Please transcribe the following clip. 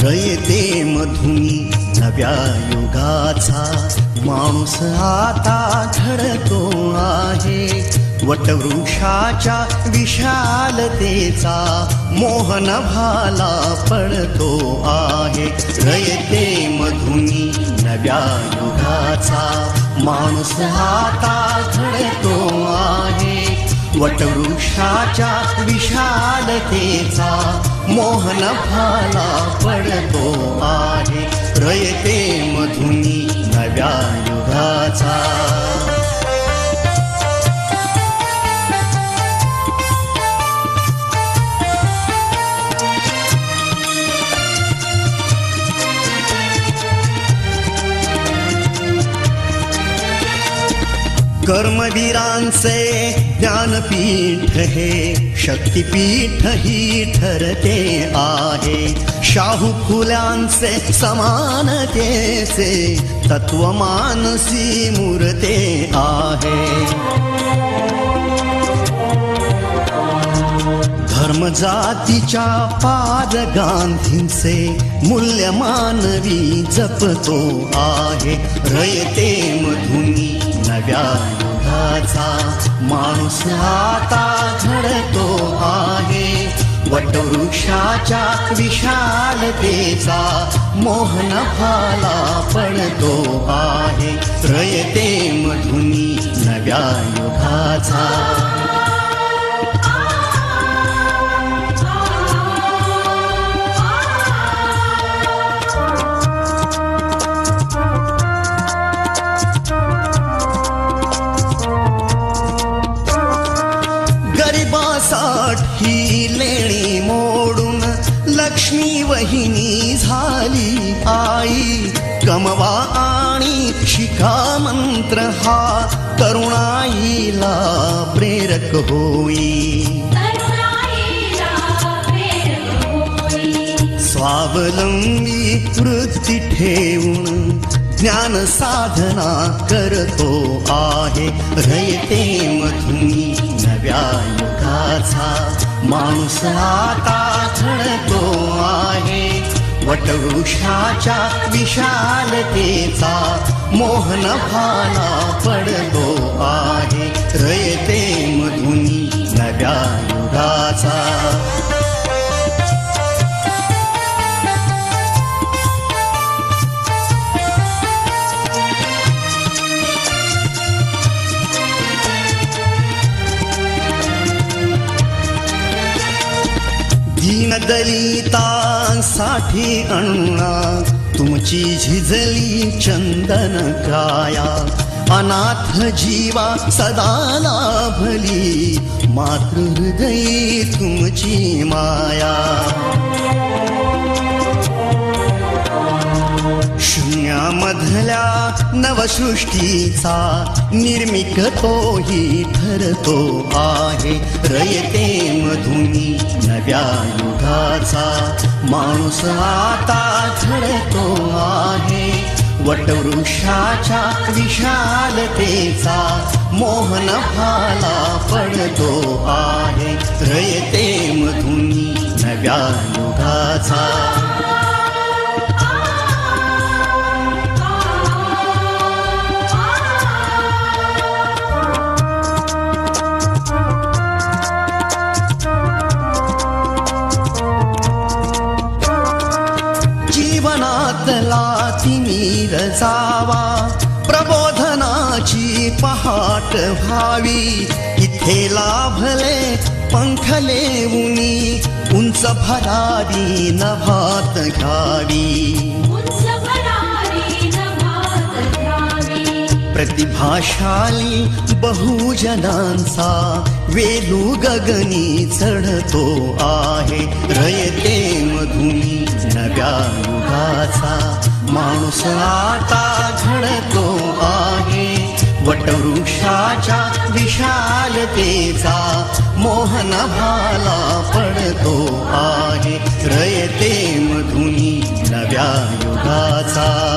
रयते मधुनी नव्या युगाचा माणूस आता घडतो आहे. वटवृक्षाच्या विशालतेचा मोहन भाला पडतो आहे. रयते मधुनी नव्या युगाचा माणूस आता घडतो आहे. वटवृक्षाच्या विशालतेचा मोहन भाला पडतो आहे. रयते मधुनी नव्या युगाचा. कर्मवीरांचे ज्ञानपीठ हे शक्तिपीठ ही ठरते आहे. शाहू फुल्यांचे समानतेचे तत्व मानसी मूर्ते आहे. धर्म जातीच्या पाद गांधींचे मूल्य मानवी जपतो आहे. रयते मधुनी नव्या युगाचा माणूस आता घडतो आहे. वटवृक्षाच्या विशालतेचा मोहन भाला पडतो आहे. रयते मधुनी नव्या युगाचा. ही लेणी मोडून लक्ष्मी वहिनी झाली आई. कमवा आणि शिका मंत्र हा तरुणाईला प्रेरक होई. स्वावलंबी वृत्ती ठेवून ज्ञान साधना करतो आहे. रयते मधुनी नव्या युगाचा माणूस आता घडतो आहे. वटवृक्षाच्या विशालतेचा मोहन भाला पडतो आहे. रयते मधुनी नव्या युगाचा. दलितांसाठी अण्णा तुमची झिजली चंदन काया. अनाथ जीवा सदा लाभली मातृहृदयी तुमची माया. शून्यामधल्या नवसृष्टीचा निर्मिक तोही ठरतो आहे. रयते मधुनी नव्या युगाचा माणूस आता घडतो आहे. वटवृक्षाच्या विशालतेचा मोहन भाला पडतो आहे. रयते मधुनी नव्या युगाचा. जीवनातला तिमिर जावा प्रबोधनाची पहाट व्हावी. इथे लाभले पंखले उनी उंच भरारी नभात घ्यावी. प्रतिभाशाली बहुजनांचा वेलू गगनी चढतो आहे. रयते मधुनी नव्या युगाचा माणूस आता घडतो आहे. वटवृक्षाच्या विशालतेचा मोहन भाला पडतो आहे. रयते मधुनी नव्या युगाचा.